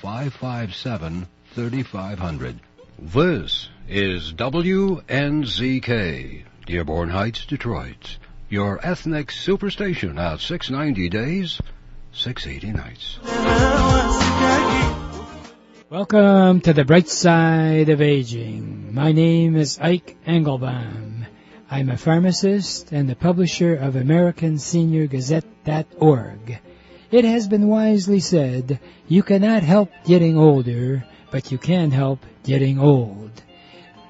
557-3500. This is WNZK, Dearborn Heights, Detroit. Your ethnic superstation at 690 days, 680 nights. Welcome to the bright side of aging. My name is Ike Engelbaum. I'm a pharmacist and the publisher of AmericanSeniorGazette.org. It has been wisely said, you cannot help getting older, but you can help getting old.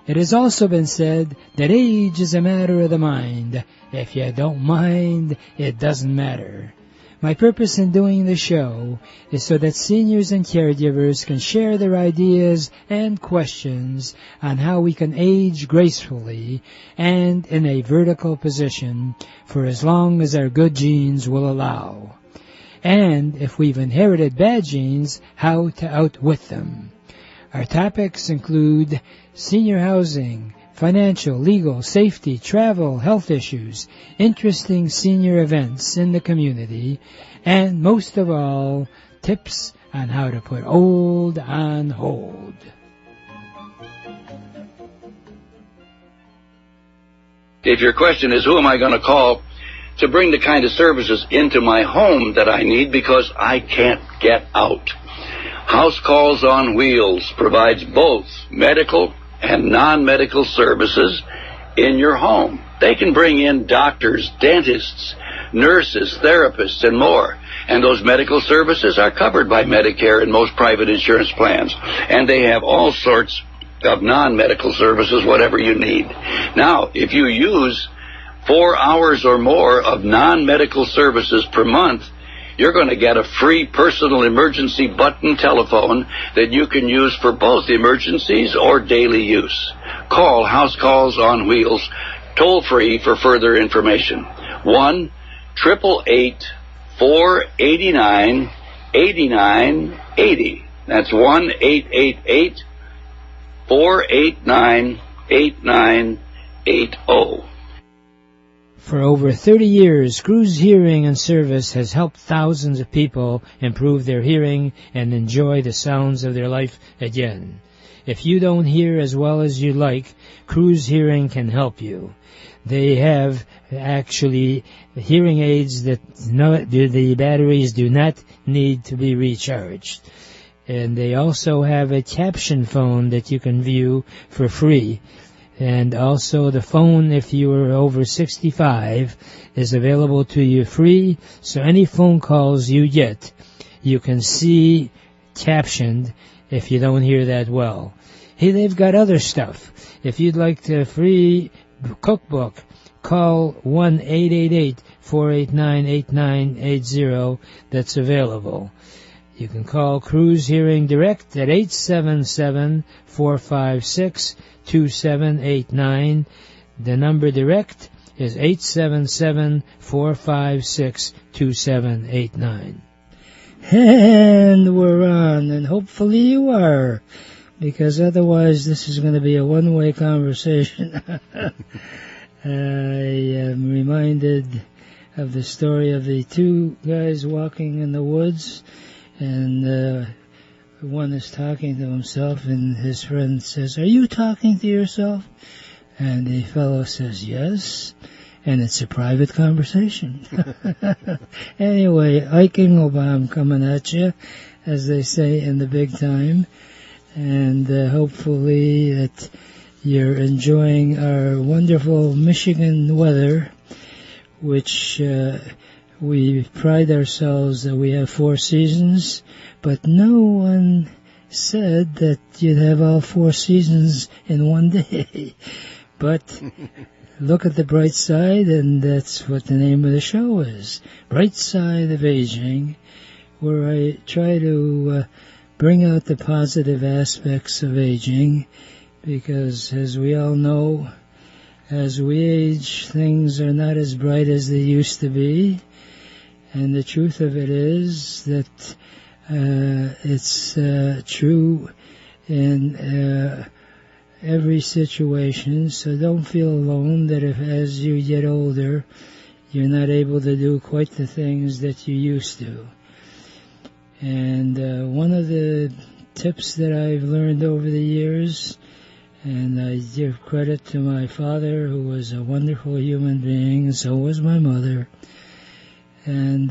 It has also been said that age is a matter of the mind. If you don't mind, it doesn't matter. My purpose in doing the show is so that seniors and caregivers can share their ideas and questions on how we can age gracefully and in a vertical position for as long as our good genes will allow. And if we've inherited bad genes, how to outwit them. Our topics include senior housing, financial, legal, safety, travel, health issues, interesting senior events in the community, and most of all, tips on how to put old on hold. If your question is, who am I going to call to bring the kind of services into my home that I need because I can't get out? House Calls on Wheels provides both medical and non-medical services in your home. They can bring in doctors, dentists, nurses, therapists, and more. And those medical services are covered by Medicare and most private insurance plans. And they have all sorts of non-medical services, whatever you need. Now, if you use 4 hours or more of non-medical services per month, you're going to get a free personal emergency button telephone that you can use for both emergencies or daily use. Call House Calls on Wheels toll-free for further information. 1-888-489-8980. That's 1-888-489-8980. For over 30 years, Cruise Hearing and Service has helped thousands of people improve their hearing and enjoy the sounds of their life again. If you don't hear as well as you like, Cruise Hearing can help you. They have actually hearing aids that the batteries do not need to be recharged. And they also have a caption phone that you can view for free. And also the phone, if you are over 65, is available to you free. So any phone calls you get, you can see captioned if you don't hear that well. Hey, they've got other stuff. If you'd like the free cookbook, call 1-888-489-8980. That's available. You can call Cruise Hearing Direct at 877-456-2789. The number direct is 877-456-2789. And we're on, and hopefully you are, because otherwise this is going to be a one-way conversation. I am reminded of the story of the two guys walking in the woods, and one is talking to himself, and his friend says, "Are you talking to yourself?" And the fellow says, "Yes," and it's a private conversation. Anyway, Ike Engelbaum coming at you, as they say in the big time, and hopefully that you're enjoying our wonderful Michigan weather, which we pride ourselves that we have 4 seasons, but no one said that you'd have all 4 seasons in one day. But look at the bright side, and that's what the name of the show is, Bright Side of Aging, where I try to bring out the positive aspects of aging, because as we all know, as we age, things are not as bright as they used to be. And the truth of it is that it's true in every situation. So don't feel alone that if as you get older, you're not able to do quite the things that you used to. And one of the tips that I've learned over the years, and I give credit to my father, who was a wonderful human being, and so was my mother, and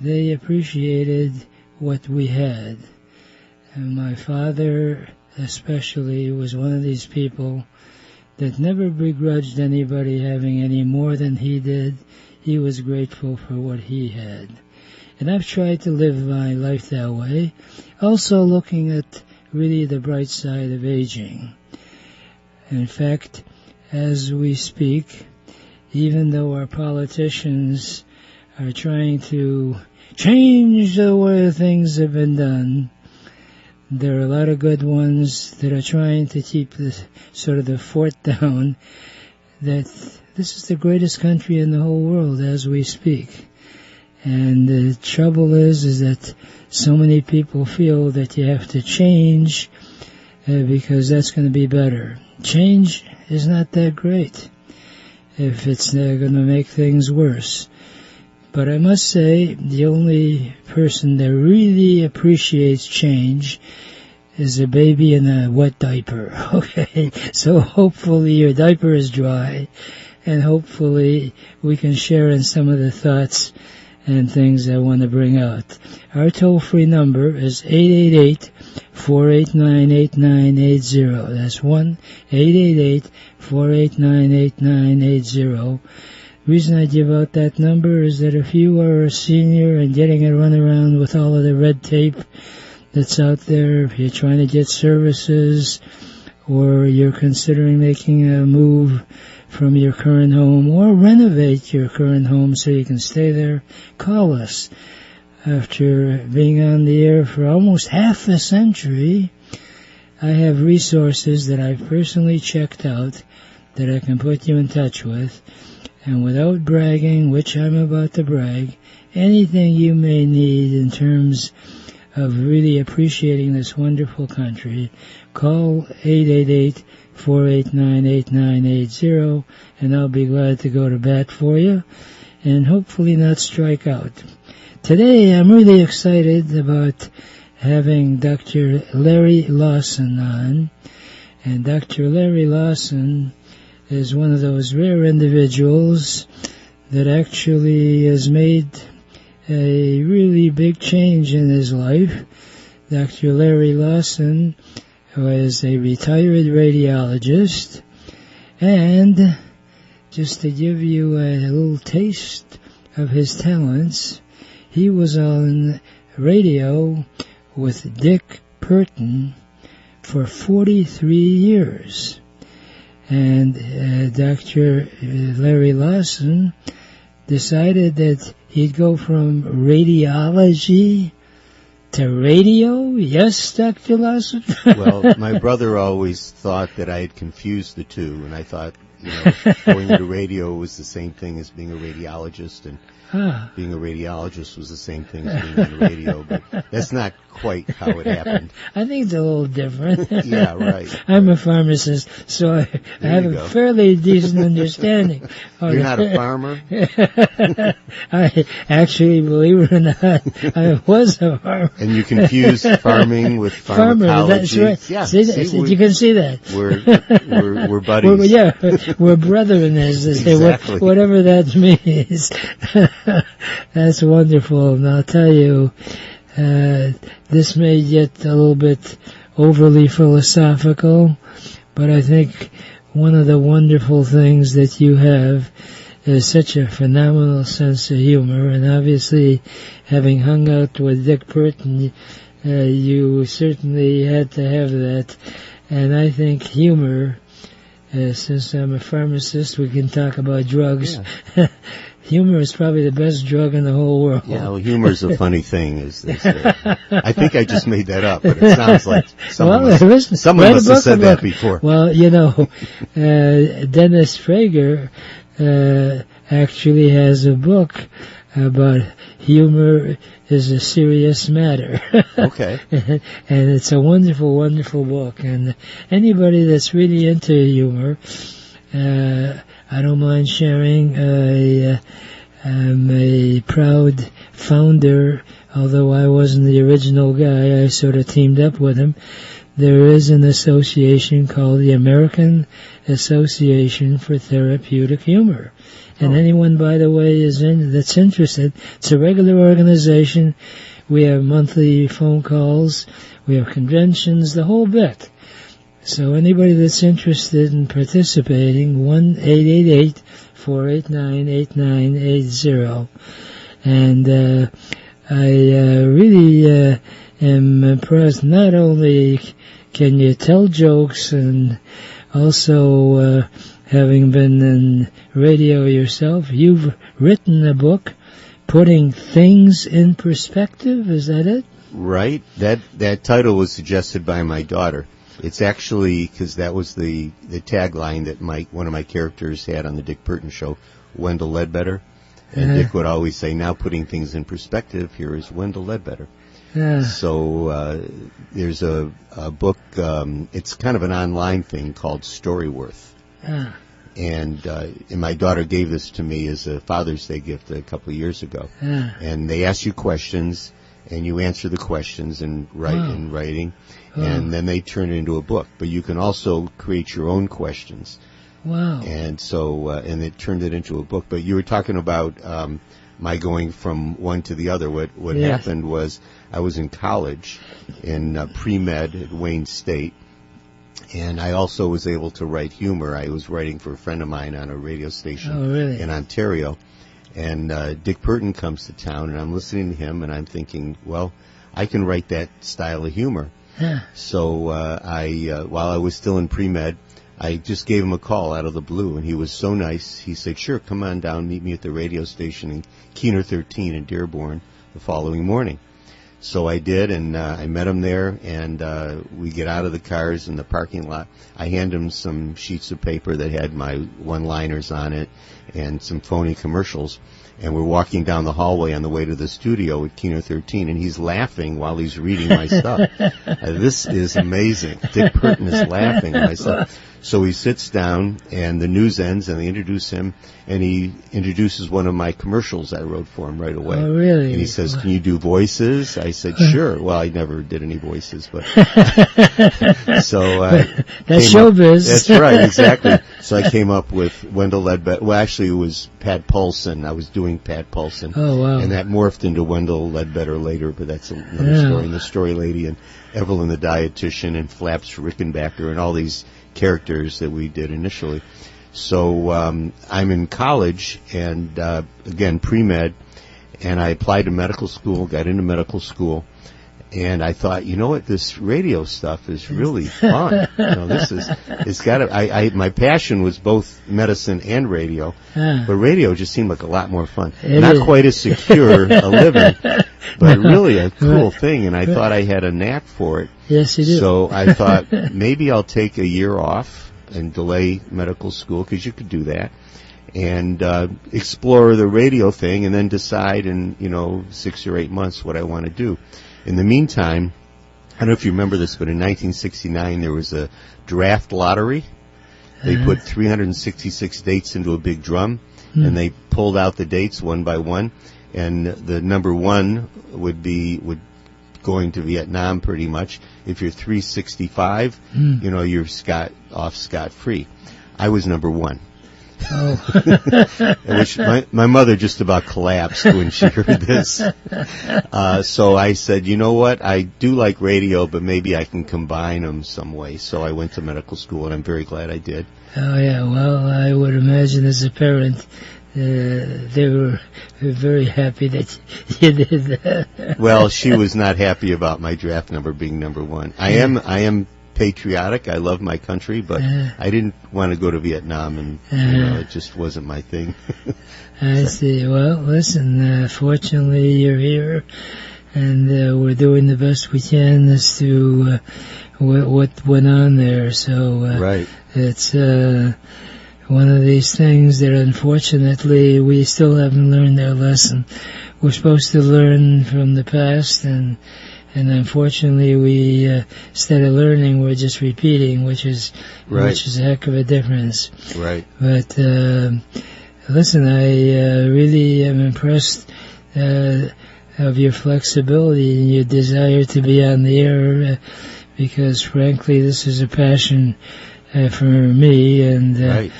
they appreciated what we had. And my father especially was one of these people that never begrudged anybody having any more than he did. He was grateful for what he had. And I've tried to live my life that way, also looking at really the bright side of aging. In fact, as we speak, even though our politicians are trying to change the way things have been done, there are a lot of good ones that are trying to keep the fort down, that this is the greatest country in the whole world as we speak. And the trouble is that so many people feel that you have to change because that's going to be better. Change is not that great if it's going to make things worse. But I must say, the only person that really appreciates change is a baby in a wet diaper, okay? So hopefully your diaper is dry, and hopefully we can share in some of the thoughts and things I want to bring out. Our toll-free number is 888-489-8980. That's 1-888-489-8980. The reason I give out that number is that if you are a senior and getting a run around with all of the red tape that's out there, if you're trying to get services, or you're considering making a move from your current home, or renovate your current home so you can stay there, call us. After being on the air for almost half a century, I have resources that I've personally checked out that I can put you in touch with. And without bragging, which I'm about to brag, anything you may need in terms of really appreciating this wonderful country, call 888-489-8980, and I'll be glad to go to bat for you and hopefully not strike out. Today I'm really excited about having Dr. Larry Lawson on, and Dr. Larry Lawson is one of those rare individuals that actually has made a really big change in his life. Dr. Larry Lawson was a retired radiologist, and just to give you a little taste of his talents, he was on radio with Dick Burton for 43 years. And Dr. Larry Lawson decided that he'd go from radiology to radio. Yes, Dr. Lawson? Well, my brother always thought that I had confused the two, and I thought, going into radio was the same thing as being a radiologist, and being a radiologist was the same thing as being on the radio, but that's not quite how it happened. I think it's a little different. Yeah, right. I'm a pharmacist, so I have a fairly decent understanding. You're not a farmer? I actually, believe it or not, I was a farmer. And you confused farming with pharmacology. That's right. Yeah, you can see that. We're buddies. We're brethren, as they say, exactly. Whatever that means. That's wonderful. And I'll tell you, this may get a little bit overly philosophical, but I think one of the wonderful things that you have is such a phenomenal sense of humor, and obviously, having hung out with Dick Burton, you certainly had to have that. And I think humor, since I'm a pharmacist, we can talk about drugs. Yeah. Humor is probably the best drug in the whole world. Yeah, well, humor's a funny thing, as they say. I think I just made that up, but it sounds like someone must have said that before. Well, Dennis Prager actually has a book about humor is a serious matter. Okay. And it's a wonderful, wonderful book. And anybody that's really into humor, I don't mind sharing. I'm a proud founder although I wasn't the original guy, I sort of teamed up with him. There is an association called the American Association for Therapeutic Humor. And anyone, by the way, that's interested, it's a regular organization. We have monthly phone calls. We have conventions, the whole bit. So anybody that's interested in participating, 1-888-489-8980. And I really am impressed. Not only can you tell jokes, and also having been in radio yourself, you've written a book, Putting Things in Perspective. Is that it? Right. That title was suggested by my daughter. It's actually because that was the tagline that one of my characters had on the Dick Burton show, Wendell Ledbetter. And Dick would always say, now putting things in perspective, here is Wendell Ledbetter. So there's a book, it's kind of an online thing called Storyworth. And my daughter gave this to me as a Father's Day gift a couple of years ago. And they ask you questions, and you answer the questions and write in writing, and then they turn it into a book. But you can also create your own questions. Wow. And so, and it turned it into a book. But you were talking about my going from one to the other. What happened was I was in college in pre-med at Wayne State, and I also was able to write humor. I was writing for a friend of mine on a radio station in Ontario. And Dick Burton comes to town, and I'm listening to him, and I'm thinking, well, I can write that style of humor. So while I was still in pre-med, I just gave him a call out of the blue, and he was so nice. He said, sure, come on down, meet me at the radio station in Keener 13 in Dearborn the following morning. So I did, and I met him there, and we get out of the cars in the parking lot. I hand him some sheets of paper that had my one-liners on it and some phony commercials, and we're walking down the hallway on the way to the studio at Keener 13, and he's laughing while he's reading my stuff. This is amazing. Dick Burton is laughing at my stuff. So he sits down, and the news ends, and they introduce him, and he introduces one of my commercials I wrote for him right away. Oh, really? And he says, can you do voices? I said, sure. Well, I never did any voices, but... So that's showbiz. That's right, exactly. So I came up with Wendell Ledbetter. Well, actually, it was Pat Paulson. I was doing Pat Paulson. Oh, wow. And that morphed into Wendell Ledbetter later, but that's another story. And the Story Lady and Evelyn the Dietitian and Flaps Rickenbacker and all these characters that we did initially. So I'm in college, and again, pre-med, and I applied to medical school, got into medical school, and I thought, you know what, this radio stuff is really fun. It's got to, my passion was both medicine and radio, but radio just seemed like a lot more fun. Not quite as secure a living, but really a cool thing, and I thought I had a knack for it. Yes, you do. So I thought maybe I'll take a year off and delay medical school, because you could do that, and explore the radio thing, and then decide in 6 or 8 months what I want to do. In the meantime, I don't know if you remember this, but in 1969 there was a draft lottery. They put 366 dates into a big drum, and they pulled out the dates one by one, and the number one would going to Vietnam pretty much. If you're 365, you're scot-free. I was number one. Oh. Which my mother just about collapsed when she heard this. So I said, you know what, I do like radio, but maybe I can combine them some way. So I went to medical school, and I'm very glad I did. Oh, yeah, well, I would imagine as a parent, they were very happy that you did that. Well, she was not happy about my draft number being number one. I am patriotic. I love my country, but I didn't want to go to Vietnam, and it just wasn't my thing. I see. Well, listen, fortunately you're here, and we're doing the best we can as to what went on there. So right. It's one of these things that unfortunately we still haven't learned our lesson. We're supposed to learn from the past, and unfortunately we instead of learning, we're just repeating, which is a heck of a difference. Right. But listen, I really am impressed. of your flexibility and your desire to be on the air, because frankly, this is a passion for me, and Right.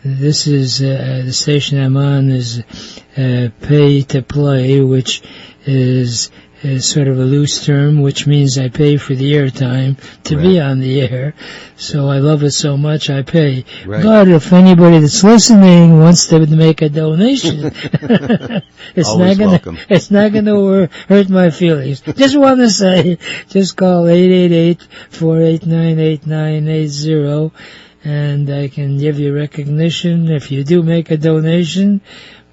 This is the station I'm on is pay to play, which is sort of a loose term, which means I pay for the airtime to be on the air. So I love it so much I pay. Right. But if anybody that's listening wants to make a donation, it's not gonna hurt my feelings. Just want to say, just call 888-489-8980, and I can give you recognition if you do make a donation.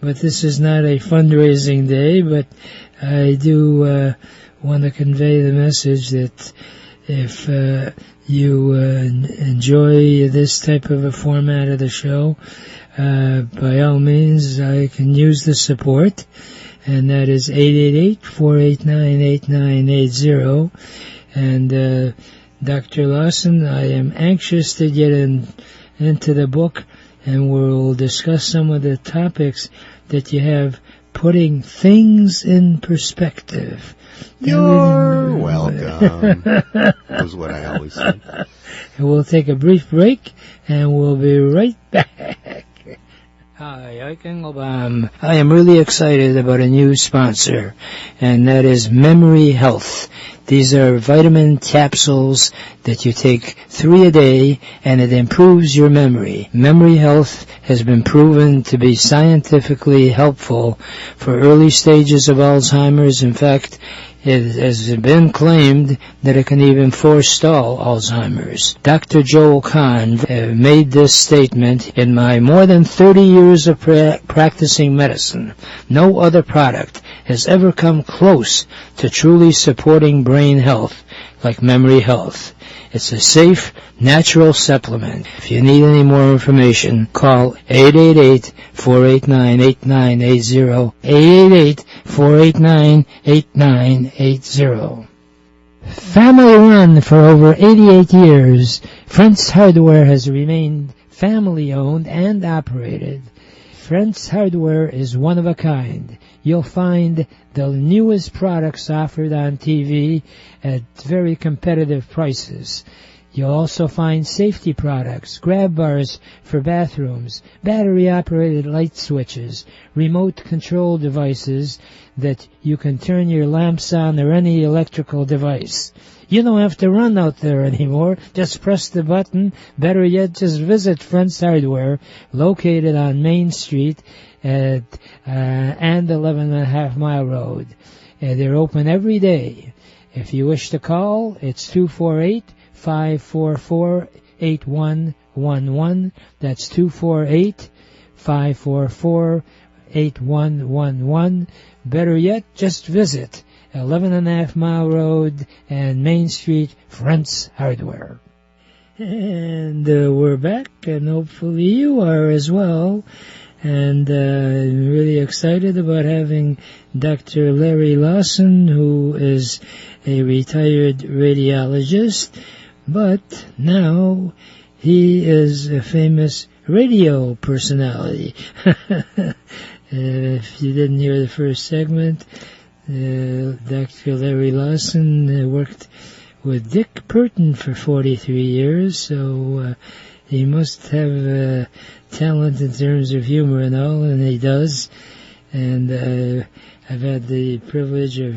But this is not a fundraising day, but I do want to convey the message that if you enjoy this type of a format of the show, by all means, I can use the support, and that is 888-489-8980. And Dr. Lawson, I am anxious to get into the book, and we'll discuss some of the topics that you have, putting things in perspective. You're welcome. That's what I always say. We'll take a brief break, and we'll be right back. Hi, Ike Engelbaum. I am really excited about a new sponsor, and that is Memory Health. These are vitamin capsules that you take 3 a day, and it improves your memory. Memory Health has been proven to be scientifically helpful for early stages of Alzheimer's. In fact, it has been claimed that it can even forestall Alzheimer's. Dr. Joel Kahn made this statement: in my more than 30 years of practicing medicine, no other product has ever come close to truly supporting brain health like Memory Health. It's a safe, natural supplement. If you need any more information, call 888-489-8980, 888-489-8980. Family run for over 88 years, Friends Hardware has remained family owned and operated. Friends Hardware is one of a kind. You'll find the newest products offered on TV at very competitive prices. You'll also find safety products, grab bars for bathrooms, battery-operated light switches, remote control devices that you can turn your lamps on or any electrical device. You don't have to run out there anymore. Just press the button. Better yet, just visit Friends Hardware, located on Main Street and 11.5 Mile Road. They're open every day. If you wish to call, it's 248-544-8111. That's 248-544-8111. Better yet, just visit 11.5 Mile Road and Main Street, Friends Hardware. And we're back, and hopefully you are as well. And I'm really excited about having Dr. Larry Lawson, who is a retired radiologist, but now he is a famous radio personality. If you didn't hear the first segment, Dr. Larry Lawson worked with Dick Burton for 43 years, so he must have talent in terms of humor and all, and he does. And I've had the privilege of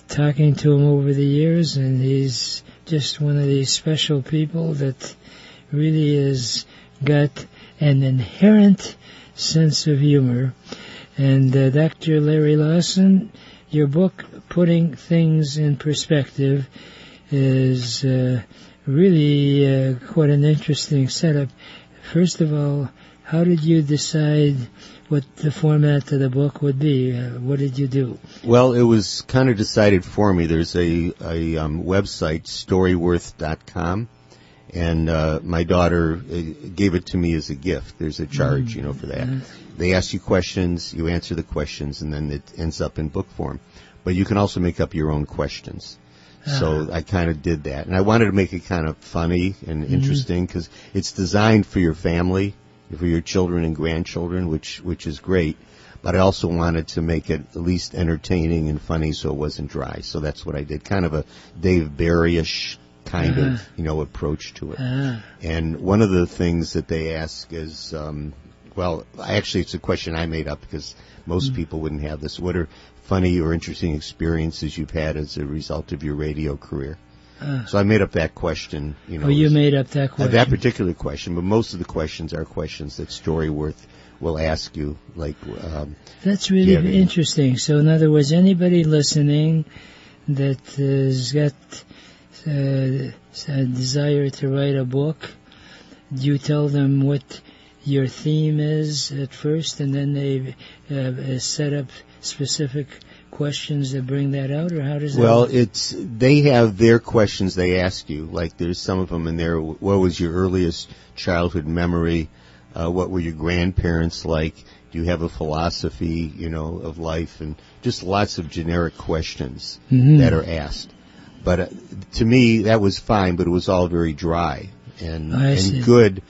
talking to him over the years, and he's just one of these special people that really has got an inherent sense of humor. And Dr. Larry Lawson, your book, Putting Things in Perspective, is really quite an interesting setup. First of all, how did you decide what the format of the book would be? What did you do? Well, it was kind of decided for me. There's a website, storyworth.com, and my daughter gave it to me as a gift. There's a charge, for that. They ask you questions, you answer the questions, and then it ends up in book form. But you can also make up your own questions. So I kind of did that. And I wanted to make it kind of funny and interesting because it's designed for your family, for your children and grandchildren, which is great. but I also wanted to make it at least entertaining and funny so it wasn't dry. So that's what I did, kind of a Dave Barry-ish kind of, approach to it. And one of the things that they ask is, actually it's a question I made up because most people wouldn't have this. What are funny or interesting experiences you've had as a result of your radio career? So I made up that question. You made up that question? That particular question, but most of the questions are questions that Storyworth will ask you. That's really interesting. So in other words, anybody listening that has got a desire to write a book, you tell them what your theme is at first, and then they set up specific questions that bring that out, or how does that work? They have their questions they ask you. Like there's some of them in there. What was your earliest childhood memory? What were your grandparents like? Do you have a philosophy, of life? And just lots of generic questions that are asked. But to me, that was fine, but it was all very dry and good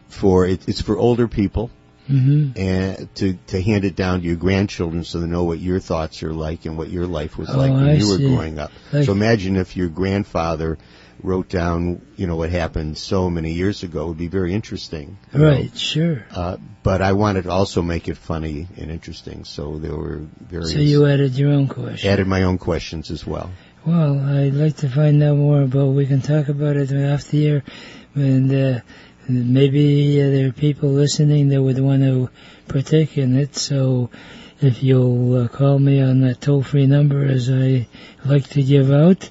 for it's for older people. And to hand it down to your grandchildren so they know what your thoughts are like and what your life was like when you were growing up. So imagine if your grandfather wrote down, what happened so many years ago. It would be very interesting. Right, sure. But I wanted to also make it funny and interesting, so there were various... So you added your own questions. Added my own questions as well. Well, I'd like to find out more about. We can talk about it after the year, and maybe there are people listening that would want to partake in it. So if you'll call me on that toll-free number, as I like to give out,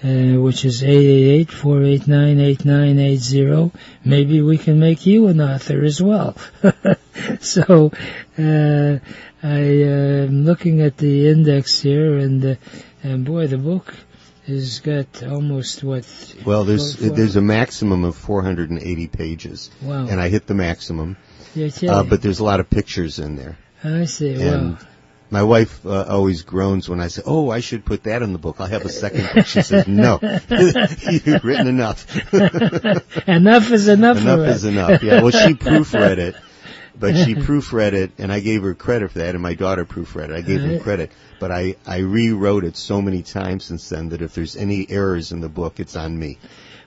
which is 888-489-8980, maybe we can make you an author as well. So I am looking at the index here, and boy, the book has got almost what? Well, there's a maximum of 480 pages. Wow. And I hit the maximum. But there's a lot of pictures in there. I see. And my wife always groans when I say, I should put that in the book. I'll have a second book. She says, no, you've written enough. Enough is enough. Enough is enough. Yeah, well, she proofread it. But she proofread it, and I gave her credit for that, and my daughter proofread it. I gave them credit. But I rewrote it so many times since then that if there's any errors in the book, it's on me.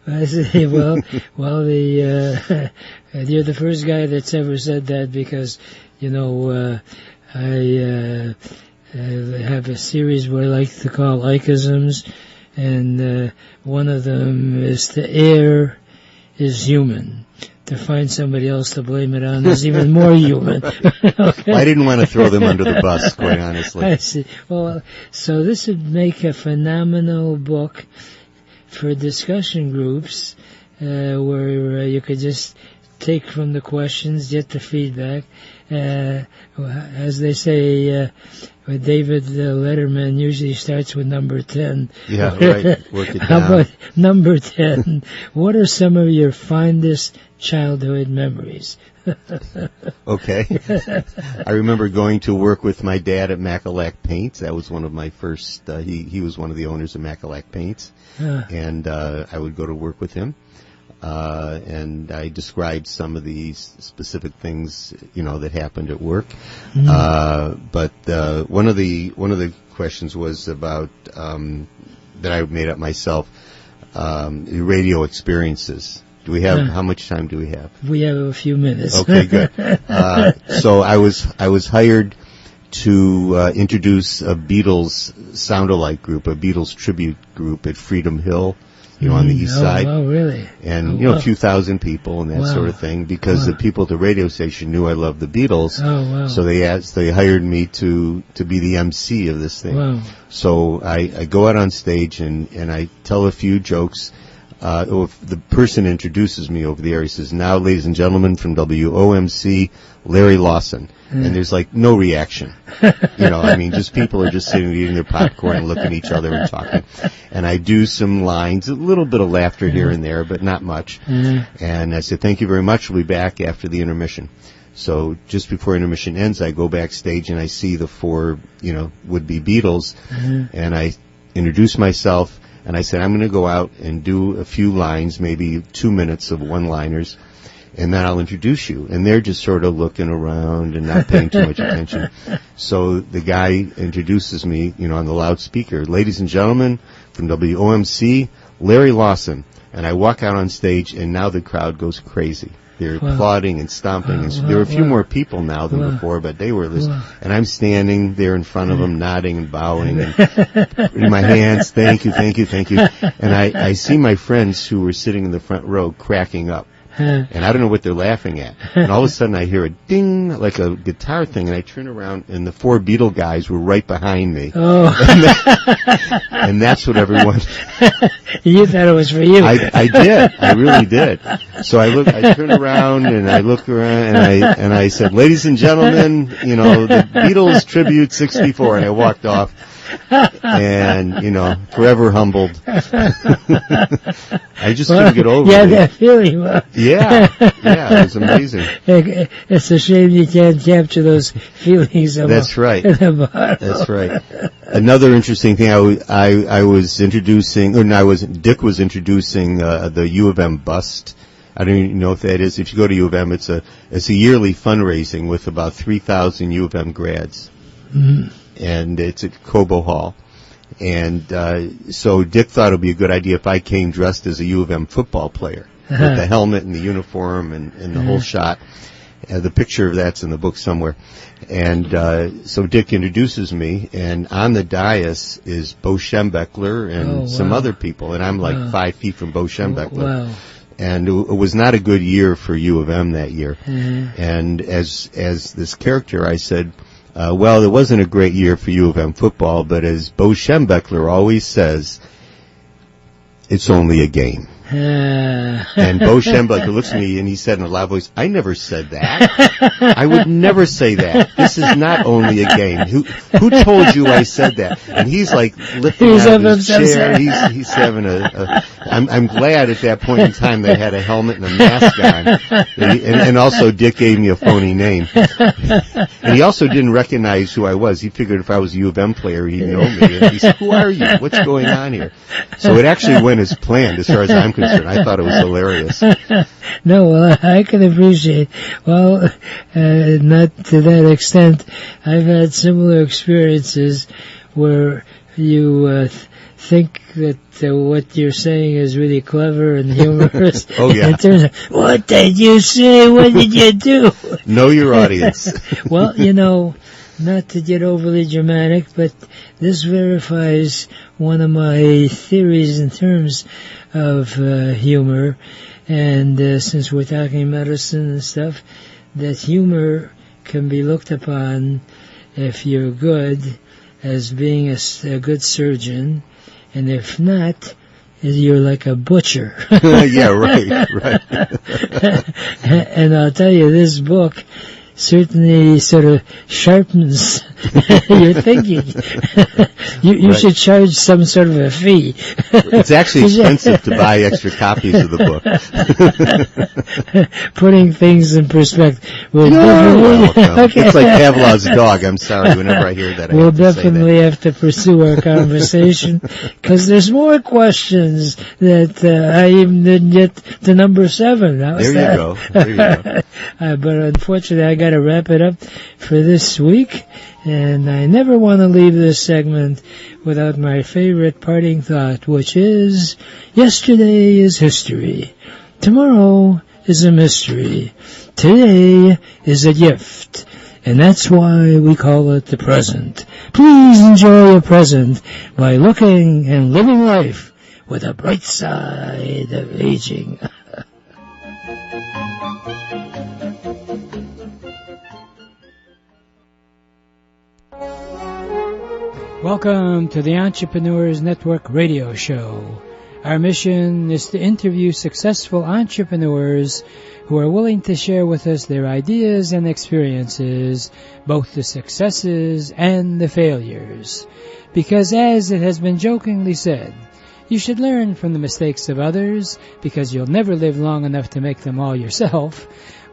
I see. Well, you're the first guy that's ever said that because, I have a series what I like to call Ikeisms, and one of them is to err is human. To find somebody else to blame it on is even more human. Okay? I didn't want to throw them under the bus, quite honestly. I see. Well, so this would make a phenomenal book for discussion groups where you could just take from the questions, get the feedback. As they say, David Letterman usually starts with number 10. Yeah, right. Work it down. How about number 10? What are some of your fondest childhood memories? Okay. I remember going to work with my dad at Macalac Paints. That was one of my first, he was one of the owners of Macalac Paints. And I would go to work with him. And I described some of these specific things, that happened at work. But one of the questions was about that I made up myself, radio experiences. Do we have how much time do we have? We have a few minutes. Okay, good. So I was hired to introduce a Beatles sound-alike group, a Beatles tribute group at Freedom Hill. On the east side. Oh, really? And, a few thousand people and that sort of thing, because the people at the radio station knew I loved the Beatles. Oh, wow. So they hired me to be the MC of this thing. Wow. So I go out on stage and I tell a few jokes. If the person introduces me over the air, he says, "Now, ladies and gentlemen, from WOMC, Larry Lawson." And there's no reaction. Just people are just sitting eating their popcorn and looking at each other and talking. And I do some lines, a little bit of laughter here and there, but not much. And I said, "Thank you very much. We'll be back after the intermission." So just before intermission ends, I go backstage and I see the four, would-be Beatles. And I introduce myself. And I said, I'm going to go out and do a few lines, maybe 2 minutes of one-liners. and then I'll introduce you. And they're just sort of looking around and not paying too much attention. So the guy introduces me, on the loudspeaker. Ladies and gentlemen, from WOMC, Larry Lawson. And I walk out on stage, and now the crowd goes crazy. They're applauding and stomping. And there were a few more people now than before, but they were listening. And I'm standing there in front of them, nodding and bowing, and in my hands, thank you, thank you, thank you. And I see my friends who were sitting in the front row cracking up. And I don't know what they're laughing at. And all of a sudden I hear a ding, like a guitar thing, and I turn around, and the 4 Beatle guys were right behind me. And that's what everyone... You thought it was for you. I did. I really did. So I turned around, and I looked around, and I said, ladies and gentlemen, the Beatles Tribute 64, and I walked off. And, forever humbled. I just couldn't get over it. Yeah, that feeling. Yeah, it was amazing. It's a shame you can't capture those feelings. That's right. That's right. Another interesting thing, I was introducing, Dick was introducing the U of M bust. I don't even know if that is. If you go to U of M, it's a yearly fundraising with about 3,000 U of M grads. Mm-hmm. And it's at Cobo Hall. And so Dick thought it would be a good idea if I came dressed as a U of M football player with the helmet and the uniform and the whole shot. The picture of that's in the book somewhere. And so Dick introduces me, and on the dais is Bo Schembechler and some other people. And I'm like 5 feet from Bo Schembechler. Wow. And it was not a good year for U of M that year. Mm-hmm. And as this character, I said, well, it wasn't a great year for U of M football, but as Bo Schembechler always says, it's only a game. And Bo Schembechler looks at me and he said in a loud voice, I never said that. I would never say that. This is not only a game. Who told you I said that? And he's like lifting out of his chair. He's having I'm glad at that point in time they had a helmet and a mask on. And also Dick gave me a phony name. And he also didn't recognize who I was. He figured if I was a U of M player, he'd know me. And he said, who are you? What's going on here? So it actually went as planned as far as I'm concerned. I thought it was hilarious. No, well, I can appreciate. Well, not to that extent. I've had similar experiences where you think that what you're saying is really clever and humorous. Oh, yeah. And it turns out, what did you say? What did you do? Know your audience. Well, not to get overly dramatic, but this verifies one of my theories in terms of humor. And since we're talking medicine and stuff, that humor can be looked upon, if you're good, as being a good surgeon, and if not, you're like a butcher. Yeah, right. And I'll tell you, this book certainly sort of sharpens your thinking. You should charge some sort of a fee. It's actually expensive to buy extra copies of the book. Putting things in perspective. Okay. It's like Pavlov's dog. I'm sorry. Whenever I hear that, we'll definitely have to pursue our conversation, because there's more questions that I even didn't get to number 7. There you go. But unfortunately, I got to wrap it up for this week, and I never want to leave this segment without my favorite parting thought, which is, yesterday is history, tomorrow is a mystery, today is a gift, and that's why we call it the present. Please enjoy your present by looking and living life with a bright side of aging. Welcome to the Entrepreneurs Network radio show. Our mission is to interview successful entrepreneurs who are willing to share with us their ideas and experiences, both the successes and the failures. Because as it has been jokingly said, you should learn from the mistakes of others, because you'll never live long enough to make them all yourself.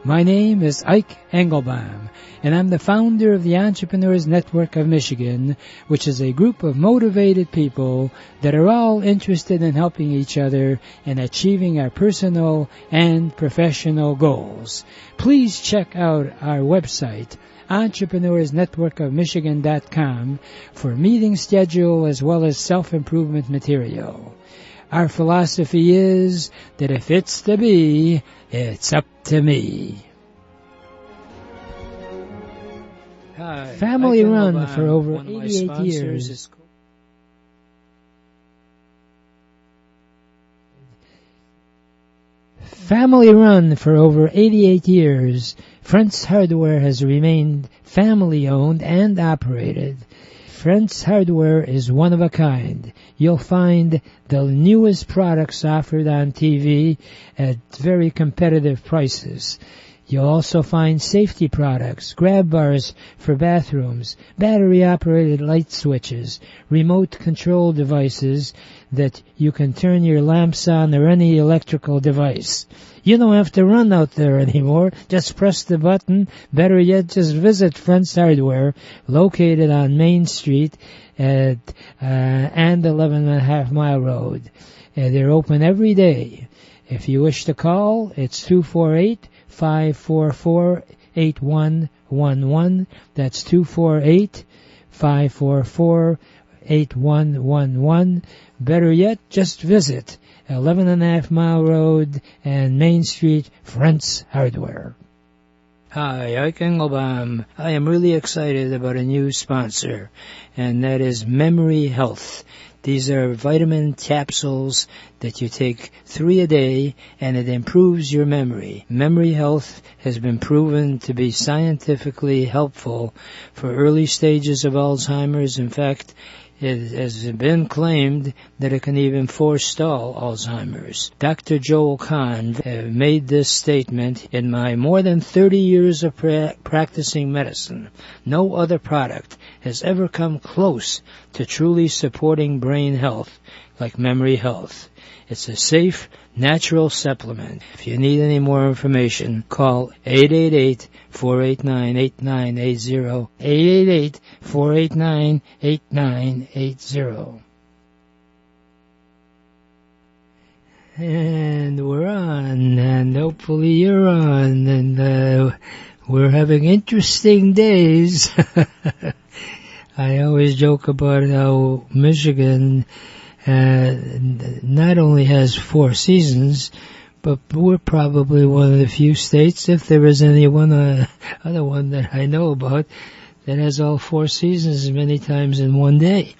My name is Ike Engelbaum, and I'm the founder of the Entrepreneurs Network of Michigan, which is a group of motivated people that are all interested in helping each other and achieving our personal and professional goals. Please check out our website, EntrepreneursNetworkofMichigan.com, for meeting schedule as well as self-improvement material. Our philosophy is that if it's to be, it's up to me. Hi, family run for over 88 years. Family run for over 88 years, Frantz Hardware has remained family-owned and operated. Frantz Hardware is one of a kind. You'll find the newest products offered on TV at very competitive prices. You'll also find safety products, grab bars for bathrooms, battery-operated light switches, remote control devices that you can turn your lamps on or any electrical device. You don't have to run out there anymore. Just press the button. Better yet, just visit Frantz Hardware, located on Main Street and 11.5 Mile Road. They're open every day. If you wish to call, it's 248-544-8111. That's 248-544-8111. Better yet, just visit 11.5 Mile Road and Main Street, Frantz Hardware. Hi, Ike Engelbaum. I am really excited about a new sponsor, and that is Memory Health. These are vitamin capsules that you take 3 a day, and it improves your memory. Memory Health has been proven to be scientifically helpful for early stages of Alzheimer's. In fact, it has been claimed that it can even forestall Alzheimer's. Dr. Joel Kahn made this statement: in my more than 30 years of practicing medicine, no other product has ever come close to truly supporting brain health like Memory Health. It's a safe, natural supplement. If you need any more information, call 888-489-8980, 888-489-8980. And we're on, and hopefully you're on, and we're having interesting days. I always joke about how Michigan not only has 4 seasons, but we're probably one of the few states, if there is any other one that I know about, that has all 4 seasons many times in one day.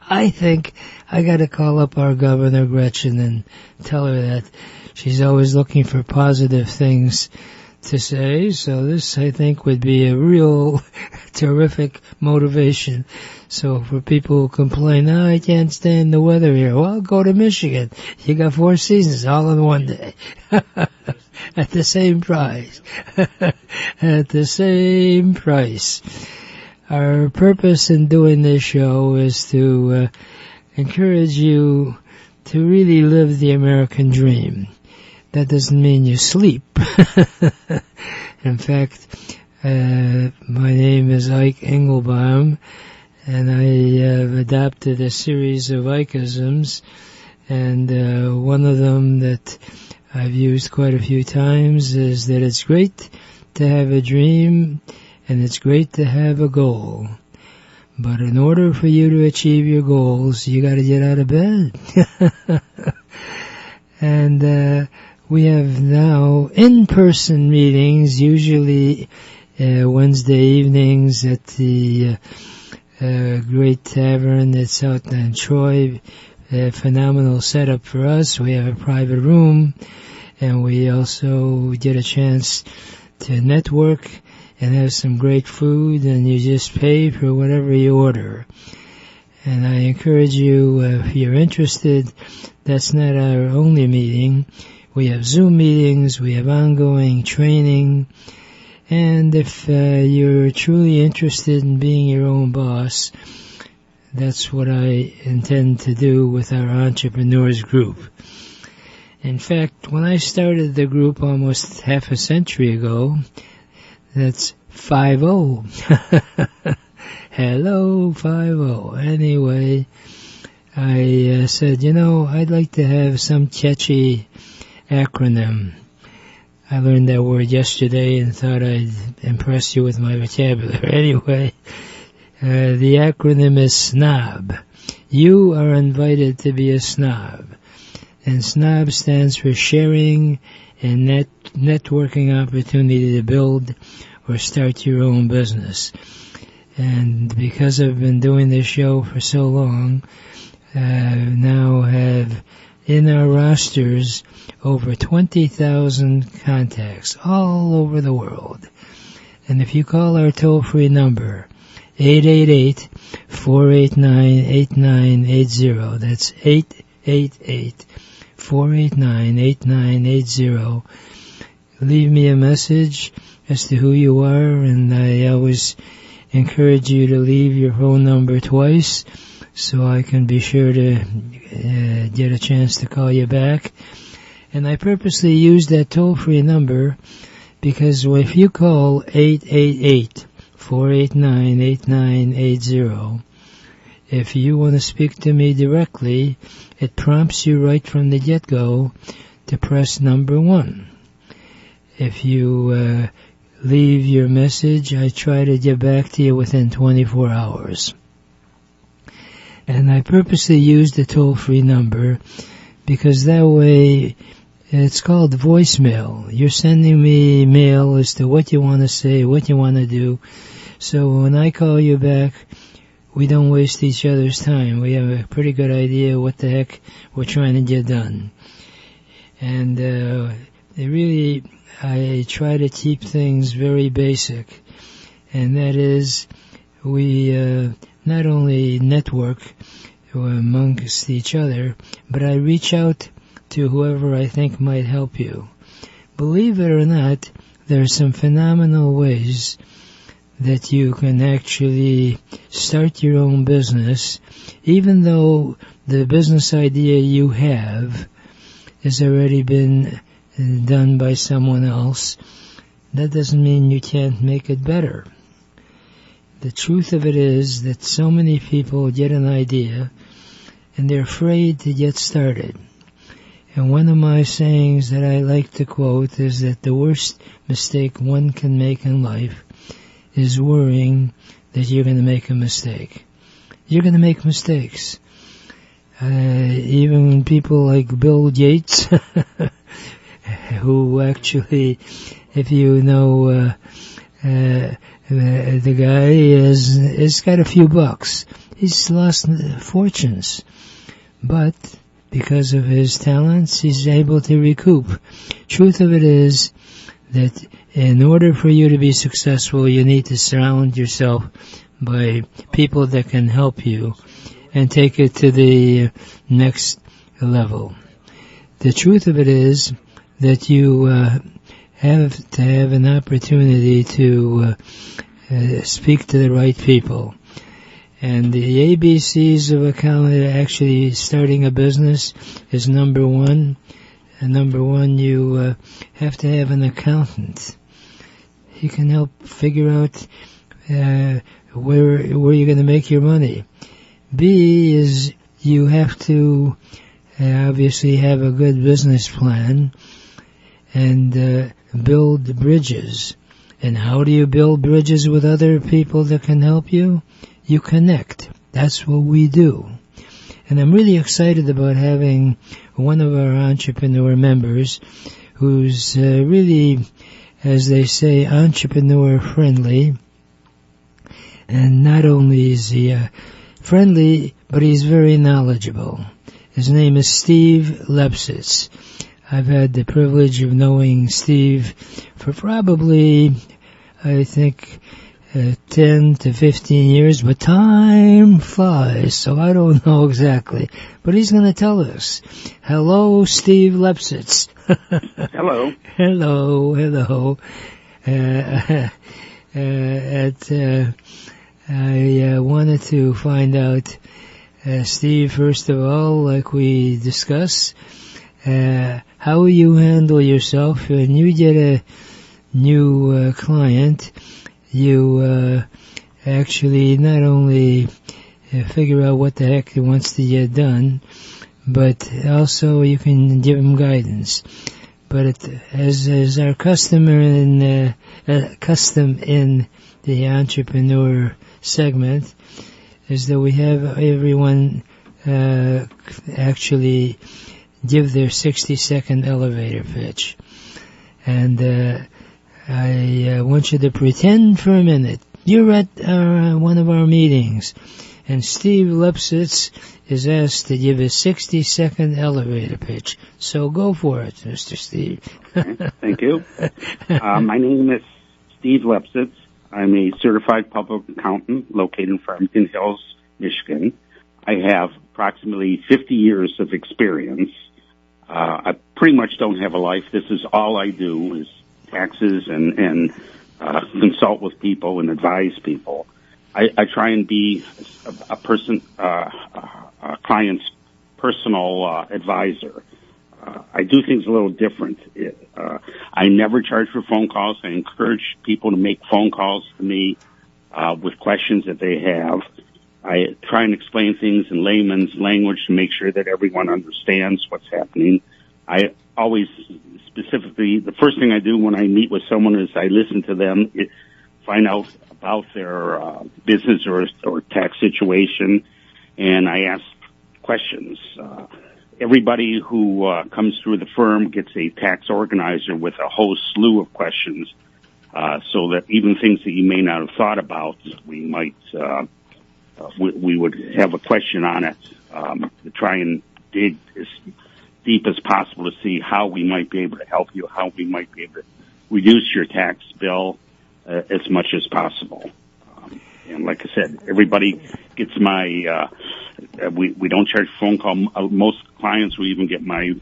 I think I got to call up our Governor Gretchen and tell her that she's always looking for positive things to say, so this, I think, would be a real terrific motivation. So for people who complain, I can't stand the weather here, well, go to Michigan. You got 4 seasons all in one day. At the same price. At the same price. Our purpose in doing this show is to encourage you to really live the American dream. That doesn't mean you sleep. In fact, my name is Ike Engelbaum, and I have adopted a series of Ikeisms, and one of them that I've used quite a few times is that it's great to have a dream, and it's great to have a goal. But in order for you to achieve your goals, you got to get out of bed. And we have now in-person meetings, usually Wednesday evenings at the Great Tavern that's out in Troy. A phenomenal setup for us. We have a private room, and we also get a chance to network and have some great food, and you just pay for whatever you order. And I encourage you, if you're interested, that's not our only meeting. We have Zoom meetings, we have ongoing training, and if you're truly interested in being your own boss, that's what I intend to do with our entrepreneurs group. In fact, when I started the group almost half a century ago, that's 50. Hello, 50. Anyway, I said, I'd like to have some catchy acronym. I learned that word yesterday and thought I'd impress you with my vocabulary. Anyway, the acronym is SNOB. You are invited to be a snob. And SNOB stands for Sharing and Networking Opportunity to Build or Start Your Own Business. And because I've been doing this show for so long, I now have in our rosters over 20,000 contacts all over the world. And if you call our toll-free number, 888-489-8980, that's 888-489-8980, leave me a message as to who you are, and I always encourage you to leave your phone number twice so I can be sure to get a chance to call you back. And I purposely use that toll-free number because if you call 888-489-8980, if you want to speak to me directly, it prompts you right from the get-go to press number 1. If you leave your message, I try to get back to you within 24 hours. And I purposely use the toll-free number because that way it's called voicemail. You're sending me mail as to what you want to say, what you want to do. So when I call you back, we don't waste each other's time. We have a pretty good idea what the heck we're trying to get done. And I try to keep things very basic. And that is, we not only network amongst each other, but I reach out to whoever I think might help you. Believe it or not, there are some phenomenal ways that you can actually start your own business, even though the business idea you have has already been done by someone else. That doesn't mean you can't make it better. The truth of it is that so many people get an idea and they're afraid to get started. And one of my sayings that I like to quote is that the worst mistake one can make in life is worrying that you're going to make a mistake. You're going to make mistakes. Even people like Bill Gates, who actually, if you know, the guy has got a few bucks. He's lost fortunes. But because of his talents, he's able to recoup. Truth of it is that in order for you to be successful, you need to surround yourself by people that can help you and take it to the next level. The truth of it is that you have to have an opportunity to speak to the right people. And the ABCs of actually starting a business is number 1. And number 1, you have to have an accountant. He can help figure out where you're going to make your money. B is you have to obviously have a good business plan and build bridges. And how do you build bridges with other people that can help you? You connect. That's what we do. And I'm really excited about having one of our entrepreneur members who's really, as they say, entrepreneur friendly. And not only is he friendly, but he's very knowledgeable. His name is Steve Lepsetz. I've had the privilege of knowing Steve for probably, I think, 10 to 15 years, but time flies, so I don't know exactly. But he's going to tell us. Hello, Steve Lepsetz. Hello. Hello. I wanted to find out, Steve, first of all, like we discussed, how you handle yourself when you get a new client. You actually not only figure out what the heck he wants to get done, but also you can give him guidance. But as our custom in the entrepreneur segment is that we have everyone actually give their 60-second elevator pitch. And I want you to pretend for a minute you're at one of our meetings, and Steve Lepsetz is asked to give a 60-second elevator pitch. So go for it, Mr. Steve. Thank you. My name is Steve Lepsetz. I'm a certified public accountant located in Farmington Hills, Michigan. I have approximately 50 years of experience. I pretty much don't have a life. This is all I do is taxes and consult with people and advise people. I try and be a client's personal advisor. I do things a little different. I never charge for phone calls. I encourage people to make phone calls to me with questions that they have. I try and explain things in layman's language to make sure that everyone understands what's happening. I always specifically, the first thing I do when I meet with someone is I listen to them, find out about their business or tax situation, and I ask questions. Everybody who comes through the firm gets a tax organizer with a whole slew of questions, so that even things that you may not have thought about, we would have a question on it to try and dig as deep as possible to see how we might be able to help you, how we might be able to reduce your tax bill as much as possible. And like I said, everybody gets my, we don't charge phone call. Most clients will even get my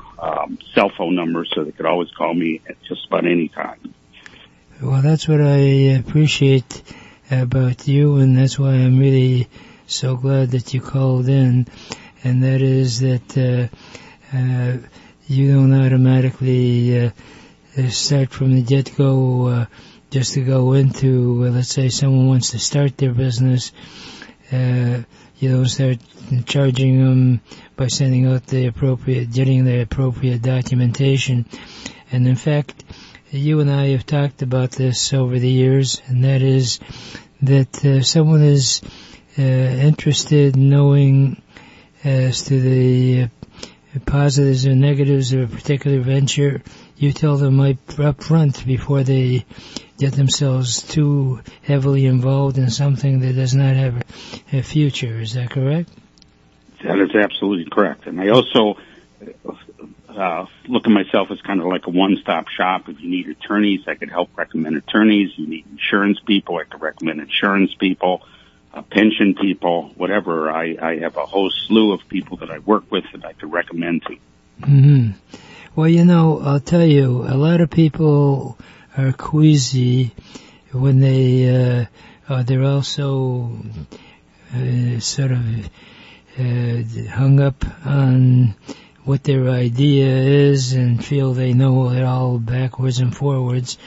cell phone number so they could always call me at just about any time. Well, that's what I appreciate about you, and that's why I'm really so glad that you called in, and that is that you don't automatically start from the get-go just to go into, let's say someone wants to start their business. You don't start charging them by sending out getting the appropriate documentation. And in fact, you and I have talked about this over the years, and that is that if someone is interested in knowing as to the positives and negatives of a particular venture, you tell them up front before they get themselves too heavily involved in something that does not have a future. Is that correct? That is absolutely correct. And I also look at myself as kind of like a one-stop shop. If you need attorneys, I could help recommend attorneys. You need insurance people, I could recommend insurance people, pension people, whatever. I have a whole slew of people that I work with that I could recommend to. Mm-hmm. Well, I'll tell you, a lot of people are queasy when they're also sort of hung up on what their idea is and feel they know it all backwards and forwards.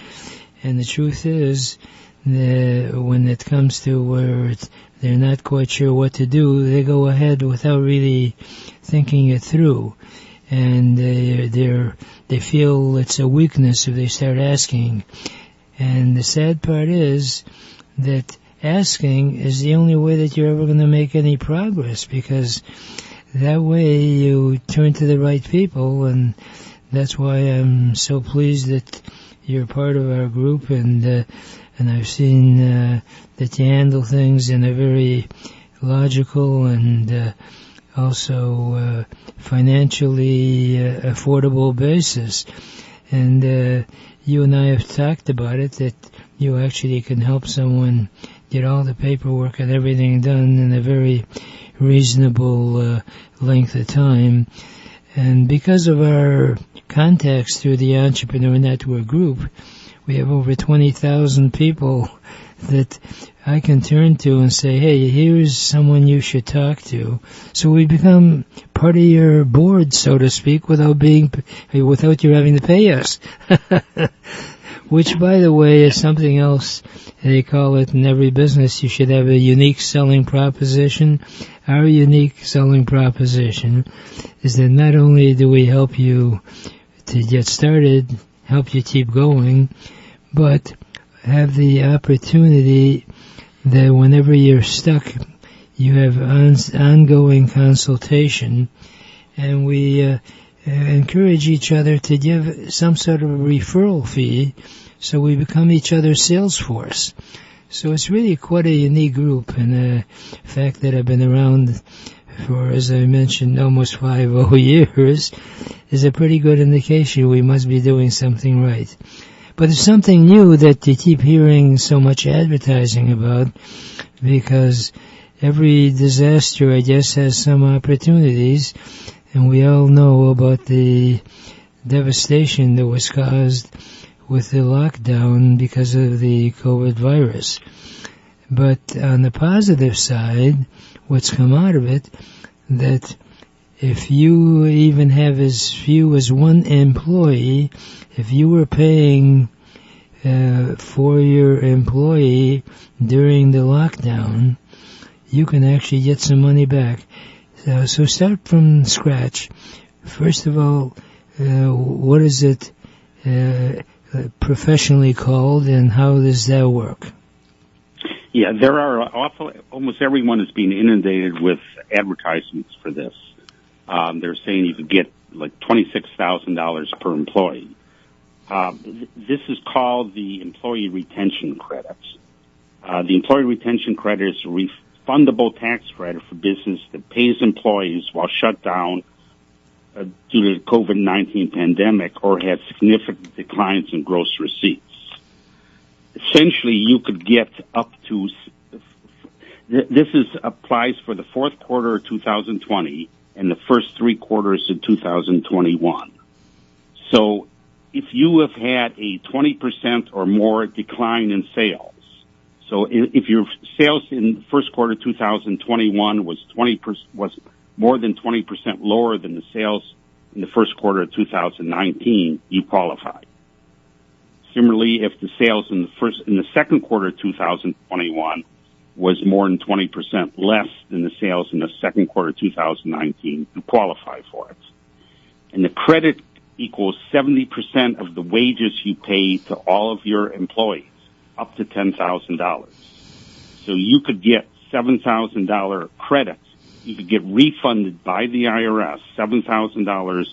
And the truth is, when it comes to where they're not quite sure what to do, they go ahead without really thinking it through. And they feel it's a weakness if they start asking. And the sad part is that asking is the only way that you're ever going to make any progress, because that way you turn to the right people, and that's why I'm so pleased that you're part of our group, and I've seen that you handle things in a very logical and also financially affordable basis. And you and I have talked about it, that you actually can help someone get all the paperwork and everything done in a very reasonable length of time. And because of our contacts through the Entrepreneur Network group, we have over 20,000 people that I can turn to and say, hey, here's someone you should talk to. So we become part of your board, so to speak, without you having to pay us. Which, by the way, is something else. They call it in every business, you should have a unique selling proposition. Our unique selling proposition is that not only do we help you to get started, help you keep going, but have the opportunity that whenever you're stuck, you have ongoing consultation, and we encourage each other to give some sort of a referral fee, so we become each other's sales force. So it's really quite a unique group, and the fact that I've been around for, as I mentioned, almost 50 years is a pretty good indication we must be doing something right. But it's something new that you keep hearing so much advertising about, because every disaster, I guess, has some opportunities, and we all know about the devastation that was caused with the lockdown because of the COVID virus. But on the positive side, what's come out of it, that if you even have as few as one employee, if you were paying for your employee during the lockdown, you can actually get some money back. So start from scratch. First of all, what is it professionally called, and how does that work? Yeah, there are almost everyone is being inundated with advertisements for this. They're saying you could get like $26,000 per employee. This is called the employee retention credits. The employee retention credit is a refundable tax credit for business that pays employees while shut down due to the COVID-19 pandemic or had significant declines in gross receipts. Essentially, you could get up to, applies for the fourth quarter of 2020 and the first 3 quarters of 2021. So if you have had a 20% or more decline in sales, so if your sales in the first quarter 2021 was more than 20% lower than the sales in the first quarter of 2019, you qualify. Similarly, if the sales in the second quarter of 2021 was more than 20% less than the sales in the second quarter of 2019, you qualify for it. And the credit equals 70% of the wages you pay to all of your employees, up to $10,000. So you could get $7,000 credit. You could get refunded by the IRS $7,000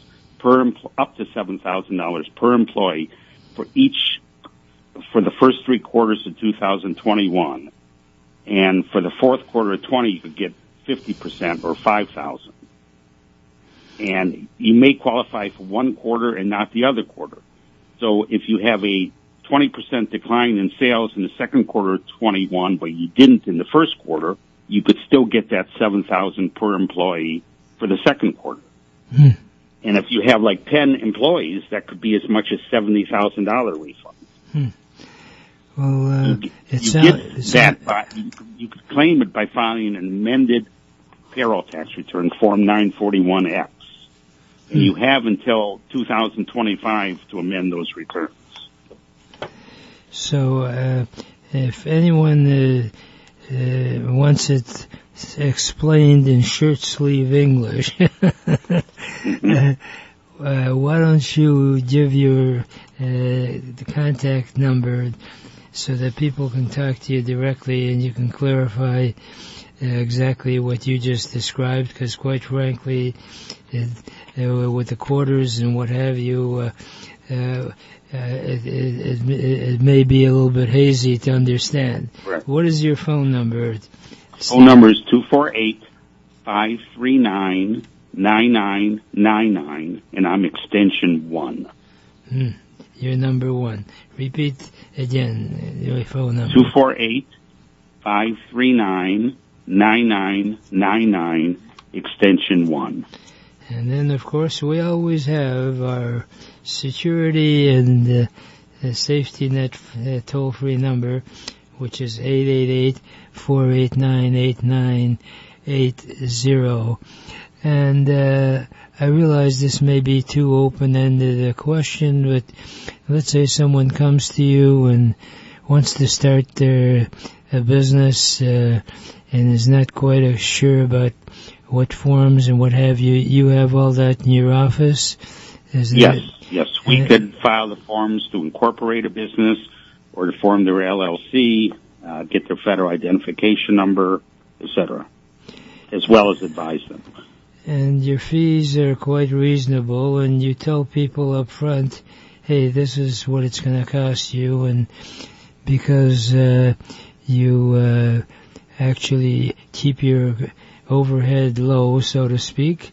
up to $7,000 per employee for the first 3 quarters of 2021. And for the fourth quarter of 20, you could get 50% or $5,000. And you may qualify for one quarter and not the other quarter. So if you have a 20% decline in sales in the second quarter of 21, but you didn't in the first quarter, you could still get that $7,000 per employee for the second quarter. And if you have like 10 employees, that could be as much as $70,000 refund. Well, you could claim it by filing an amended payroll tax return, Form 941X. And you have until 2025 to amend those returns. So if anyone wants it explained in shirt-sleeve English, why don't you give your the contact number so that people can talk to you directly and you can clarify exactly what you just described, because quite frankly, with the quarters and what have you, it may be a little bit hazy to understand. Correct. What is your phone number? Phone number is 248-539-9999, and I'm extension 1. You're number 1. Repeat again your phone number. 248-539-9999, extension 1. And then, of course, we always have our security and the safety net toll-free number, which is 888-489-8980. And I realize this may be too open-ended a question, but let's say someone comes to you and wants to start a business and is not quite sure about what forms and what have you. You have all that in your office? Yes. We could file the forms to incorporate a business or to form their LLC, get their federal identification number, etc., as well as advise them. And your fees are quite reasonable, and you tell people up front, hey, this is what it's going to cost you, and because you actually keep your overhead low, so to speak,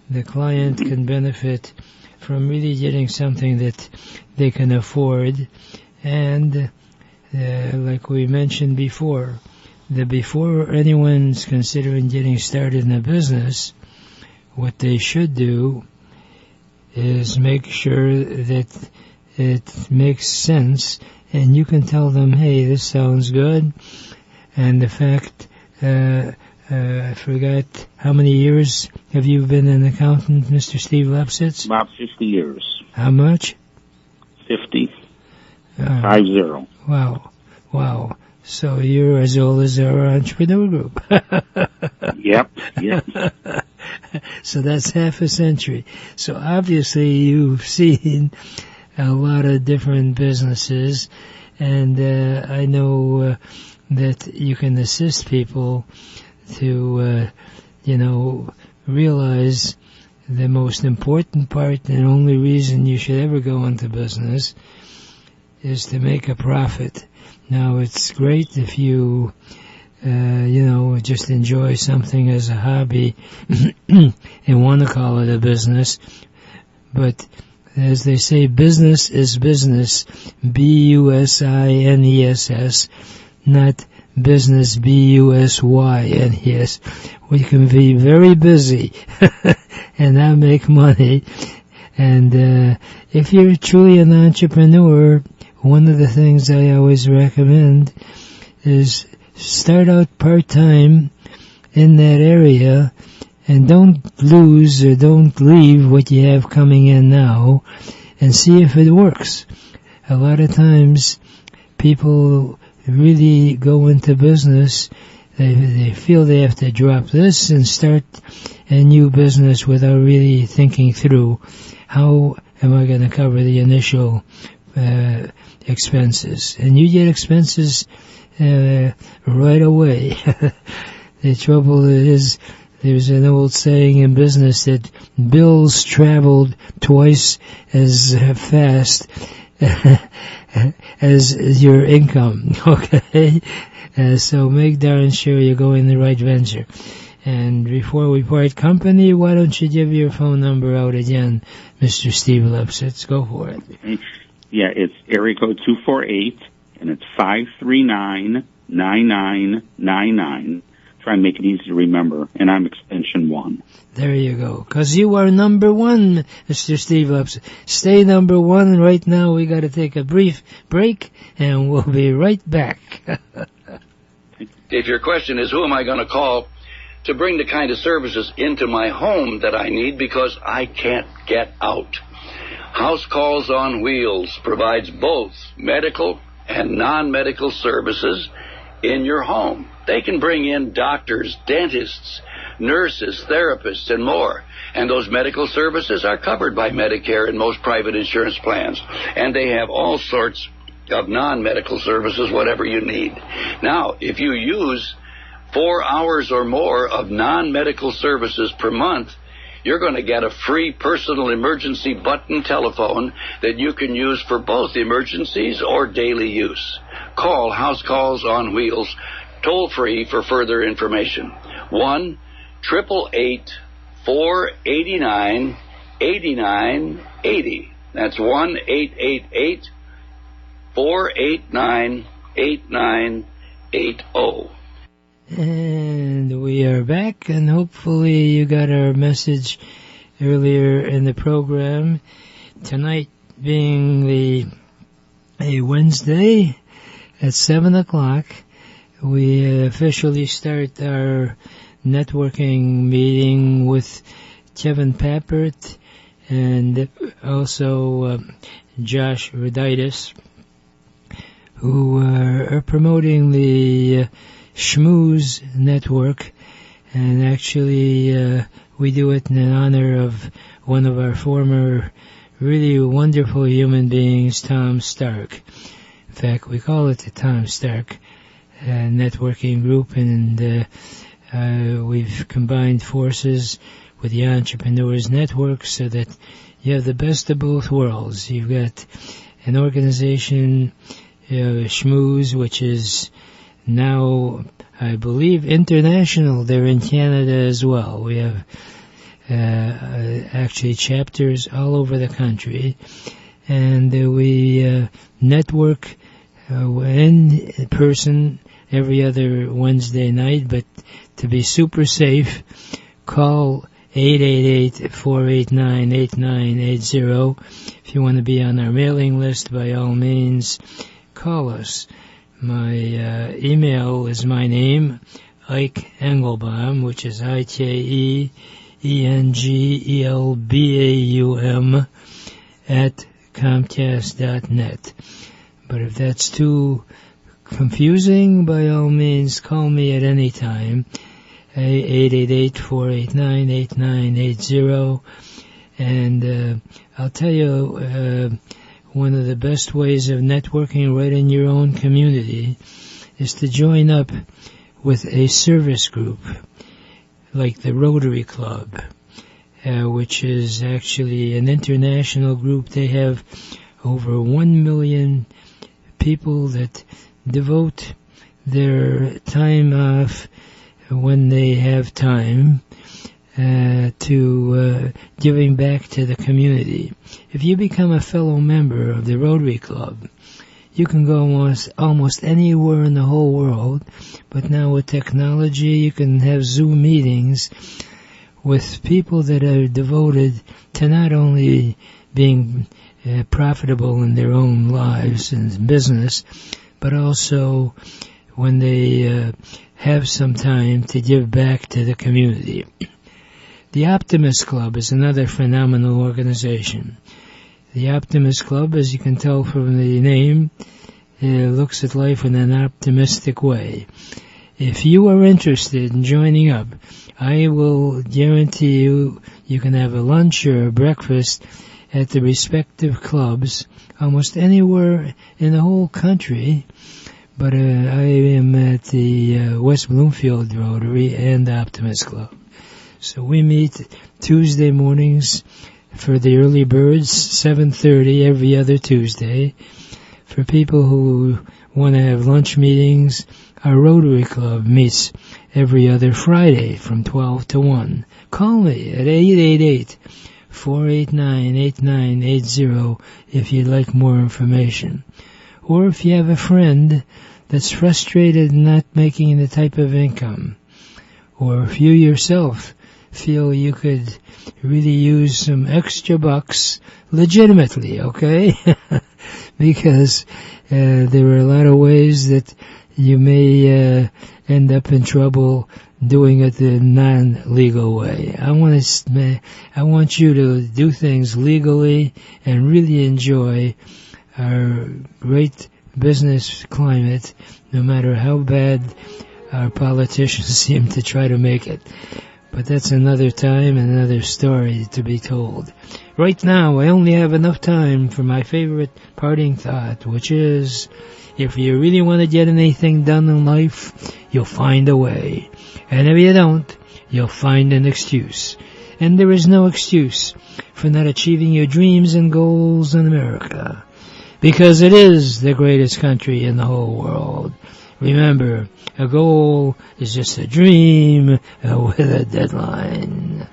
the client can benefit from really getting something that they can afford. And like we mentioned before anyone's considering getting started in a business, what they should do is make sure that it makes sense, and you can tell them, hey, this sounds good. And the fact, I forgot, how many years have you been an accountant, Mr. Steve Lepsetz? About 50 years. How much? 50. 50. Wow. So you're as old as our entrepreneur group. Yep. So that's half a century. So obviously you've seen a lot of different businesses, and I know that you can assist people to, realize the most important part and only reason you should ever go into business is to make a profit. Now, it's great if you, just enjoy something as a hobby and want to call it a business. But as they say, business is business, B-U-S-I-N-E-S-S, not business, B-U-S-Y-N-E-S. We can be very busy and not make money. And if you're truly an entrepreneur, one of the things I always recommend is start out part-time in that area and don't lose or don't leave what you have coming in now, and see if it works. A lot of times people really go into business, they feel they have to drop this and start a new business without really thinking through, how am I going to cover the initial expenses? And you get expenses right away. The trouble is, there's an old saying in business that bills traveled twice as fast as your income, okay? So make darn sure you're going the right venture. And before we part company, why don't you give your phone number out again, Mr. Steve Lepsetz? Go for it. Yeah, it's area code 248, and it's 539-9999. Try and make it easy to remember, and I'm extension 1. There you go. 'Cause you are number one, Mr. Steve Lepsetz. Stay number one. Right now we got to take a brief break, and we'll be right back. If your question is, who am I going to call to bring the kind of services into my home that I need because I can't get out? House Calls on Wheels provides both medical and non-medical services in your home. They can bring in doctors, dentists, nurses, therapists, and more. And those medical services are covered by Medicare and most private insurance plans. And they have all sorts of non-medical services, whatever you need. Now, if you use 4 hours or more of non-medical services per month, you're going to get a free personal emergency button telephone that you can use for both emergencies or daily use. Call House Calls on Wheels toll-free for further information. 1-888-489-8980. That's 1-888-489-8980. And we are back, and hopefully you got our message earlier in the program. Tonight being the a Wednesday at 7 o'clock. We officially start our networking meeting with Kevin Pappert and also Josh Roditis, who are promoting the Schmooze Network. And actually, we do it in honor of one of our former really wonderful human beings, Tom Stark. In fact, we call it the Tom Stark Networking Group, and we've combined forces with the Entrepreneurs Network so that you have the best of both worlds. You've got an organization, Schmooze, which is now, I believe, international. They're in Canada as well. We have actually chapters all over the country, and we network in person every other Wednesday night. But to be super safe, call 888-489-8980. If you want to be on our mailing list, by all means, call us. My email is my name, Ike Engelbaum, which is IKENGELBAUM @Comcast.net. But if that's too confusing, by all means, call me at any time, 888-489-8980. And I'll tell you, one of the best ways of networking right in your own community is to join up with a service group like the Rotary Club, which is actually an international group. They have over 1 million people that devote their time off when they have time to giving back to the community. If you become a fellow member of the Rotary Club, you can go almost anywhere in the whole world, but now with technology you can have Zoom meetings with people that are devoted to not only being profitable in their own lives and business, but also when they have some time to give back to the community. The Optimist Club is another phenomenal organization. The Optimist Club, as you can tell from the name, looks at life in an optimistic way. If you are interested in joining up, I will guarantee you can have a lunch or a breakfast at the respective clubs almost anywhere in the whole country. But I am at the West Bloomfield Rotary and Optimist Club. So we meet Tuesday mornings for the early birds, 7:30 every other Tuesday. For people who want to have lunch meetings, our Rotary Club meets every other Friday from 12 to 1. Call me at 888-489-8980 if you'd like more information. Or if you have a friend that's frustrated in not making the type of income, or if you yourself feel you could really use some extra bucks legitimately, okay? Because there are a lot of ways that you may end up in trouble doing it the non-legal way. I want you to do things legally and really enjoy our great business climate, no matter how bad our politicians seem to try to make it. But that's another time and another story to be told. Right now, I only have enough time for my favorite parting thought, which is, if you really want to get anything done in life, you'll find a way. And if you don't, you'll find an excuse. And there is no excuse for not achieving your dreams and goals in America, because it is the greatest country in the whole world. Remember, a goal is just a dream with a deadline.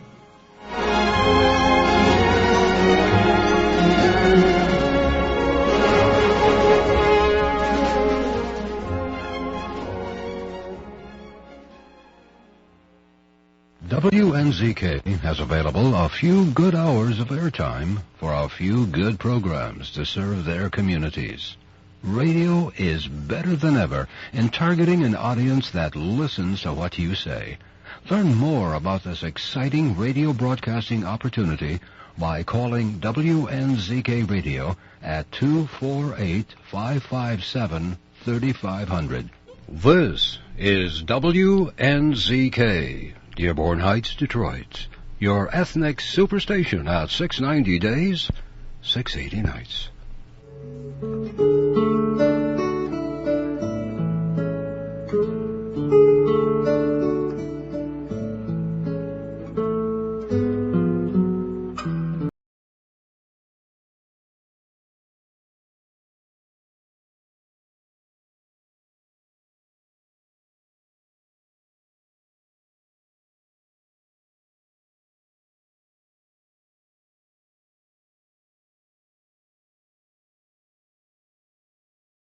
WNZK has available a few good hours of airtime for a few good programs to serve their communities. Radio is better than ever in targeting an audience that listens to what you say. Learn more about this exciting radio broadcasting opportunity by calling WNZK Radio at 248-557-3500. This is WNZK, Dearborn Heights, Detroit. Your ethnic superstation at 690 days, 680 nights.